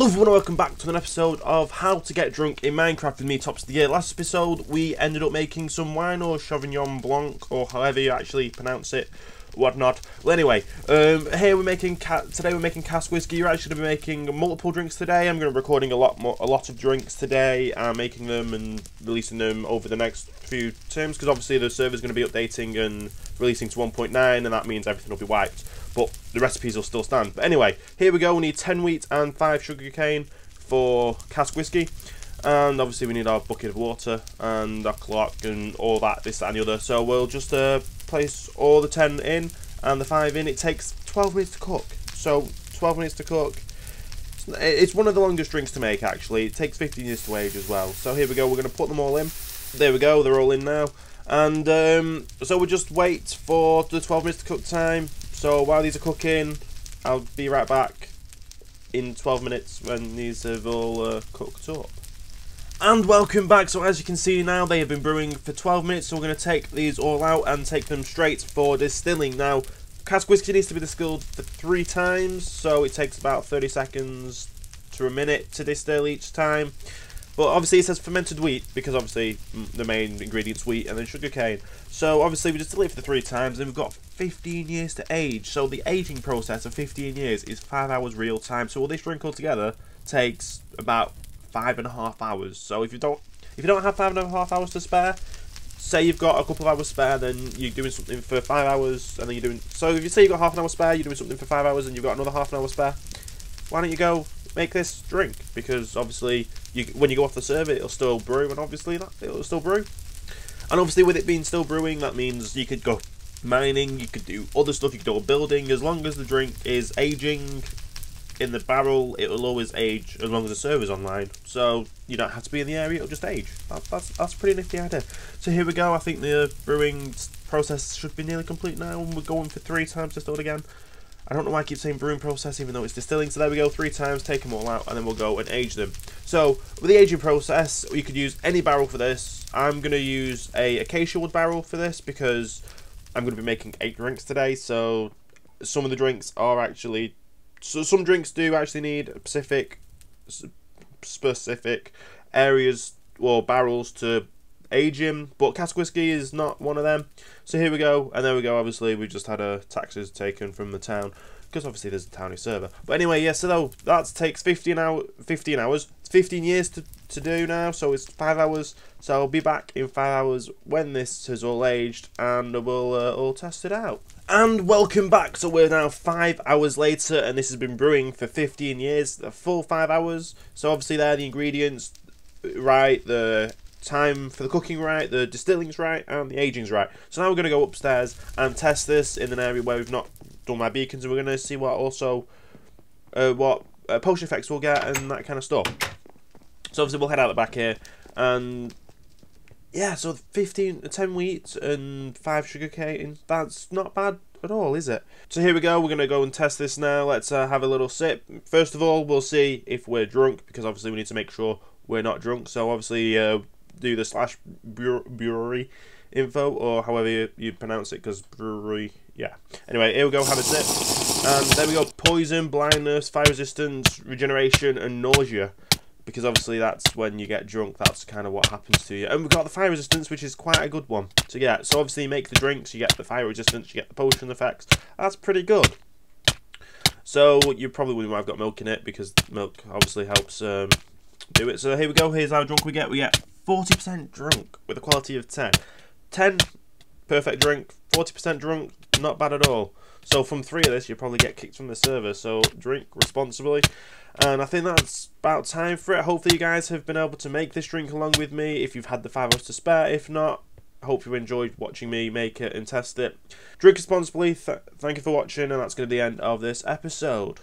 Hello everyone, welcome back to an episode of How to Get Drunk in Minecraft with me, Tops of the Year. Last episode we ended up making some wine or Sauvignon Blanc, or however you actually pronounce it, whatnot. Well anyway, today we're making cask whiskey. You're actually going to be making multiple drinks today. I'm going to be recording a lot of drinks today, making them and releasing them over the next few terms, because obviously the server's going to be updating and releasing to 1.9, and that means everything will be wiped. But the recipes will still stand. But anyway, here we go. We need 10 wheat and 5 sugarcane for cask whiskey. And obviously we need our bucket of water and our clock and all that, this, that and the other. So we'll just place all the 10 in and the 5 in. It takes 12 minutes to cook. So 12 minutes to cook. It's one of the longest drinks to make, actually. It takes 15 years to age as well. So here we go. We're going to put them all in. There we go. They're all in now. And so we'll just wait for the 12 minutes to cook time. So while these are cooking, I'll be right back in 12 minutes when these have all cooked up. And welcome back. So as you can see now, they have been brewing for 12 minutes. So we're going to take these all out and take them straight for distilling. Now, cask whiskey needs to be distilled for 3 times. So it takes about 30 seconds to a minute to distill each time. But obviously it says fermented wheat, because obviously the main ingredient's wheat and then sugarcane. So obviously we distill it for the 3 times, and we've got 15 years to age. So the aging process of 15 years is 5 hours real time. So all this drink altogether takes about 5.5 hours. So if you don't have 5.5 hours to spare, say you've got a couple of hours spare, then you're doing something for 5 hours, and then you're doing. So if you say you've got half an hour spare, you're doing something for 5 hours, and you've got another half an hour spare. Why don't you go make this drink? Because obviously when you go off the server, it'll still brew, and obviously it'll still brew. And obviously with it being still brewing, that means you could go mining, you could do other stuff, you could do building. As long as the drink is aging in the barrel, it will always age as long as the server's online. So you don't have to be in the area, it'll just age. That's a pretty nifty idea. So here we go. I think the brewing process should be nearly complete now, and we're going for 3 times distilled again. I don't know why I keep saying brewing process even though it's distilling. So there we go, 3 times, take them all out, and then we'll go and age them. So with the aging process, you could use any barrel for this. I'm going to use a acacia wood barrel for this because I'm going to be making 8 drinks today. So some of the drinks are actually, some drinks do actually need specific areas or barrels to age in, but cask whiskey is not one of them. So here we go, and there we go. Obviously we just had taxes taken from the town, because obviously there's a townie server. But anyway, yeah, so that takes 15 hours, it's 15 years to do now, so it's 5 hours. So I'll be back in 5 hours when this has all aged, and we'll all test it out. And welcome back. So we're now 5 hours later, and this has been brewing for 15 years, the full 5 hours. So obviously there, the ingredients right, the time for the cooking right, the distilling's right, and the aging's right. So now we're going to go upstairs and test this in an area where we've not done my beacons, and we're going to see what potion effects we'll get and that kind of stuff. So obviously we'll head out the back here, and yeah, so 10 wheat and 5 sugarcane, that's not bad at all, is it? So here we go, we're going to go and test this now. Let's have a little sip. First of all, we'll see if we're drunk, because obviously we need to make sure we're not drunk. So obviously do the /brewery info, or however you pronounce it, because brewery, yeah. Anyway, here we go, have a sip. And there we go, poison, blindness, fire resistance, regeneration, and nausea. Because obviously that's when you get drunk, that's kind of what happens to you. And we've got the fire resistance, which is quite a good one. So yeah, so obviously you make the drinks, you get the fire resistance, you get the potion effects. That's pretty good. So you probably wouldn't have got milk in it, because milk obviously helps do it. So here we go, here's how drunk we get. We get 40% drunk with a quality of 10. 10, perfect drink. 40% drunk, not bad at all. So from 3 of this, you probably get kicked from the server. So drink responsibly. And I think that's about time for it. Hopefully you guys have been able to make this drink along with me, if you've had the 5 hours to spare. If not, I hope you enjoyed watching me make it and test it. Drink responsibly. Thank you for watching, and that's going to be the end of this episode.